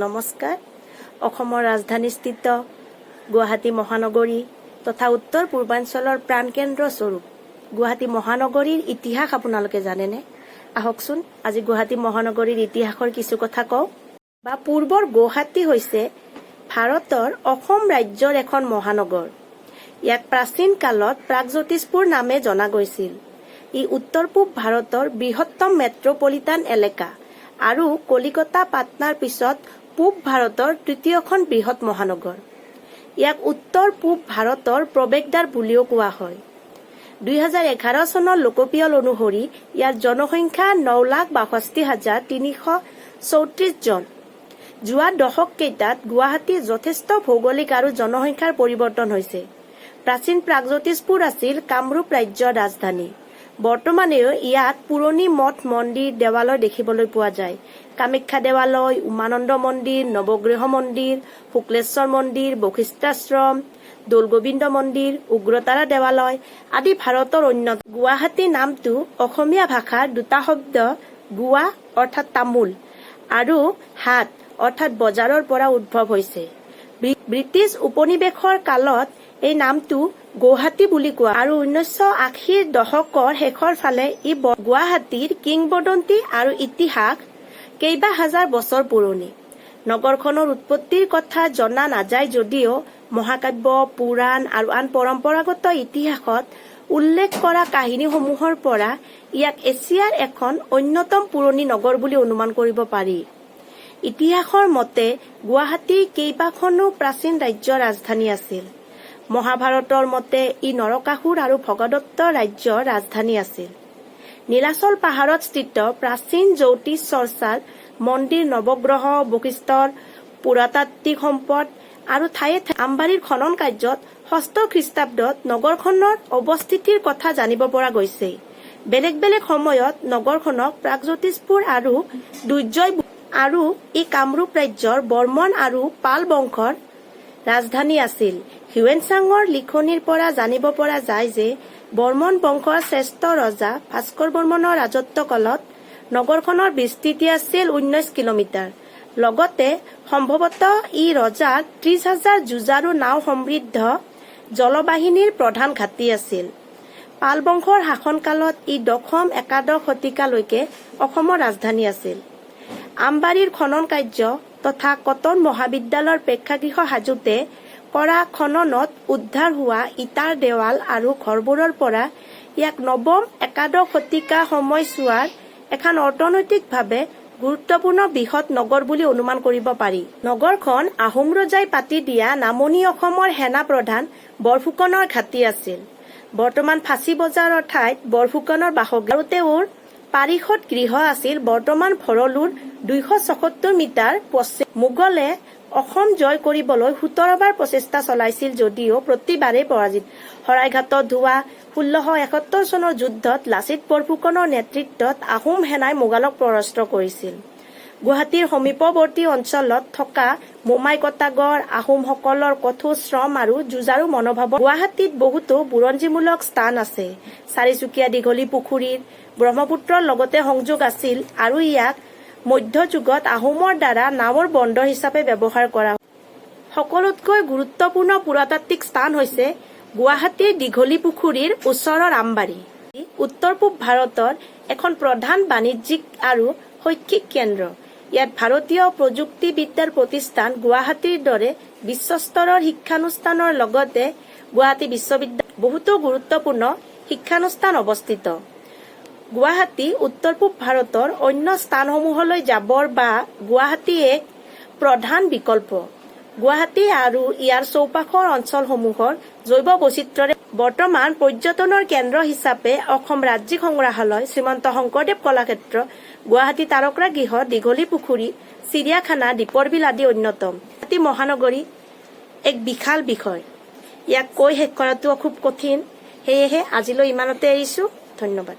নমস্কাৰ। অসমৰ ৰাজধানীস্থিত গুৱাহাটী মহানগৰী তথা উত্তৰ পূৰ্বাঞ্চলৰ প্ৰাণকেন্দ্ৰ স্বৰূপ গুৱাহাটী মহানগৰীৰ ইতিহাস আপোনালোকে জানেনে? আহকচোন আজি গুৱাহাটী মহানগৰীৰ ইতিহাসৰ কিছু কথা কওঁ। পূৰ্বৰ গুৱাহাটী হৈছে ভাৰতৰ অসম ৰাজ্যৰ এখন মহানগৰ। ইয়াক প্ৰাচীন কালত প্ৰাগজ্যোতিষপুৰ নামে জনা গৈছিল। ই উত্তৰ পূব ভাৰতৰ বৃহত্তম মেট্ৰপলিটান এলেকা আৰু কলিকতা পাটনাৰ পিছত পূব ভাৰতৰ তৃতীয়খন বৃহৎ মহানগৰ। ইয়াক উত্তৰ পূব ভাৰতৰ প্ৰৱেশদ্বাৰ বুলিও কোৱা হয়। 2011 চনৰ লোকপিয়ল অনুসৰি ইয়াৰ জনসংখ্যা 9,62,334 জন। যোৱা দশক কেইটাত গুৱাহাটী যথেষ্ট ভৌগোলিক আৰু জনসংখ্যাৰ পৰিৱৰ্তন হৈছে। প্ৰাচীন প্ৰাগজ্যোতিষপুৰ আছিল কামৰূপ ৰাজ্যৰ ৰাজধানী। বৰ্তমানেও ইয়াত পুৰণি মঠ মন্দিৰ দেৱালয় দেখিবলৈ পোৱা যায়। কামাখ্যা দেৱালয়, উমানন্দ মন্দিৰ, নৱগ্ৰহ মন্দিৰ, শুক্লেশ্বৰ মন্দিৰ, বশিষ্ঠাশ্ৰম, দৌলগোবিন্দ মন্দিৰ, উগ্ৰতাৰা দেৱালয় আদি ভাৰতৰ অন্যতম। গুৱাহাটী নামটো অসমীয়া ভাষাৰ দুটা শব্দ গুৱা অৰ্থাৎ তামোল আৰু হাট অৰ্থাৎ বজাৰৰ পৰা উদ্ভৱ হৈছে। ব্ৰিটিছ উপনিৱেশৰ কালত এই নামটো গুৱাহাটী বুলি কোৱা আৰু 1980ৰ দশকৰ শেষৰ ফালে ই গুৱাহাটীৰ কিংবদন্তি আৰু ইতিহাস কেইবা হাজাৰ বছৰ পুৰণি। নগৰখনৰ উৎপত্তিৰ কথা জনা নাযায় যদিও মহাকাব্য, পুৰাণ আৰু আন পৰম্পৰাগত ইতিহাসত উল্লেখ কৰা কাহিনীসমূহৰ পৰা ইয়াক এছিয়াৰ এখন অন্যতম পুৰণি নগৰ বুলি অনুমান কৰিব পাৰি। ইতিহাসৰ মতে গুৱাহাটী কেইবাখনো প্ৰাচীন ৰাজ্যৰ ৰাজধানী আছিল। মহাভাৰতৰ মতে ই নৰকাসুৰ আৰু ভগদত্ত ৰাজ্যৰ ৰাজধানী আছিল। নীলাচল পাহাৰত স্থিত প্ৰাচীন জ্যোতিষ চৰ্চাৰ মন্দিৰ, নৱগ্ৰহ, বশিষ্ঠৰ পুৰাতাত্ত্বিক সম্পদ আৰু ঠায়ে ঠায়ে আমবাৰীৰ খনন কাৰ্যত 6ষ্ঠ খ্ৰীষ্টাব্দত নগৰখনৰ অৱস্থিতিৰ কথা জানিব পৰা গৈছে। বেলেগ বেলেগ সময়ত নগৰখনক প্ৰাগজ্যোতিষপুৰ আৰু দুৰ্জয় আৰু ই কামৰূপ ৰাজ্যৰ বৰ্মন আৰু পাল বংশৰ ৰাজধানী আছিল। হিউৱেনচাঙৰ লিখনিৰ পৰা জানিব পৰা যায় যে বৰ্মন বংশৰ শ্ৰেষ্ঠ ৰজা ভাস্কৰ বৰ্মনৰ ৰাজত্ব কালত নগৰখনৰ বিস্তৃতি আছিল 19 কিলোমিটাৰ। লগতে সম্ভৱতঃ ই ৰজাৰ 30,000 যুঁজাৰু নাও সমৃদ্ধ জলবাহিনীৰ প্ৰধান ঘাটি আছিল। পাল বংশৰ শাসনকালত ই দশম একাদশ শতিকালৈকে অসমৰ ৰাজধানী আছিল। আমবাৰীৰ খনন কাৰ্য তথা কটন মহাবিদ্যালয়ৰ প্ৰেক্ষাগৃহ সাজোতে কৰা খননত উদ্ধাৰ হোৱা ইটাৰ দেৱাল আৰু ঘৰবোৰৰ পৰা ইয়াক নৱম একাদশ শতিকা সময়ছোৱাৰ এখন অৰ্থনৈতিকভাৱে গুৰুত্বপূৰ্ণ বৃহৎ নগৰ বুলি অনুমান কৰিব পাৰি। নগৰখন আহোম ৰজাই পাতি দিয়া নামনি অসমৰ সেনা প্ৰধান বৰফুকনৰ ঘাটি আছিল। বৰ্তমান ফাঁচী বজাৰৰ ঠাইত বৰফুকনৰ বাসগৃহ আৰু তেওঁৰ পাৰিষদ গৃহ আছিল বৰ্তমান ভৰলুৰ 274 মিটাৰ পশ্চিম। মোগলে অসম জয় কৰিবলৈ 17 বাৰ প্ৰচেষ্টা চলাইছিল যদিও প্ৰতিবাৰেই পৰাজিত। শৰাইঘাটত হোৱা 1671 চনৰ যুদ্ধত লাচিত বৰফুকনৰ নেতৃত্বত আহোম সেনাই মোগলক পৰাস্ত কৰিছিল। গুৱাহাটীৰ সমীপৱৰ্তী অঞ্চলত থকা মোমাই কটাগড় আহোমসকলৰ কঠোৰ শ্ৰম আৰু যুঁজাৰু মনোভাৱৰ গুৱাহাটীত বহুতো বুৰঞ্জীমূলক স্থান আছে। চাৰিচুকীয়া দীঘলী পুখুৰীৰ ব্ৰহ্মপুত্ৰৰ লগতে সংযোগ আছিল আৰু ইয়াক মধ্যযুগত আহোমৰ দ্বাৰা নাৱৰ বন্দৰ হিচাপে ব্যৱহাৰ কৰা হয়। সকলোতকৈ গুৰুত্বপূৰ্ণ পুৰাতাত্ত্বিক স্থান হৈছে গুৱাহাটীৰ দীঘলী পুখুৰীৰ ওচৰৰ আমবাৰী। উত্তৰ পূব ভাৰতৰ এখন প্ৰধান বাণিজ্যিক আৰু শৈক্ষিক কেন্দ্ৰ। ইয়াত ভাৰতীয় প্ৰযুক্তিবিদ্যাৰ প্ৰতিষ্ঠান গুৱাহাটীৰ দৰে বিশ্বস্তৰৰ শিক্ষানুষ্ঠানৰ লগতে গুৱাহাটী বিশ্ববিদ্যালয় বহুতো গুৰুত্বপূৰ্ণ শিক্ষানুষ্ঠান অৱস্থিত। গুৱাহাটী উত্তৰ পূব ভাৰতৰ অন্য স্থানসমূহলৈ যাবৰ বা গুৱাহাটী এক প্ৰধান বিকল্প। গুৱাহাটী আৰু ইয়াৰ চৌপাশৰ অঞ্চলসমূহৰ জৈৱ বৈচিত্ৰ্যৰে বৰ্তমান পৰ্যটনৰ কেন্দ্ৰ হিচাপে অসম ৰাজ্যিক সংগ্ৰহালয়, শ্ৰীমন্ত শংকৰদেৱ কলাক্ষেত্ৰ, গুৱাহাটী তাৰকা গৃহ, দীঘলী পুখুৰী, চিৰিয়াখানা, দীপৰ বিল আদি অন্যতম। গুৱাহাটী মহানগৰী এক বিশাল বিষয়। ইয়াক কৈ শেষ কৰাটো খুব কঠিন। সেয়েহে আজিলৈ ইমানতে এৰিছো। ধন্যবাদ।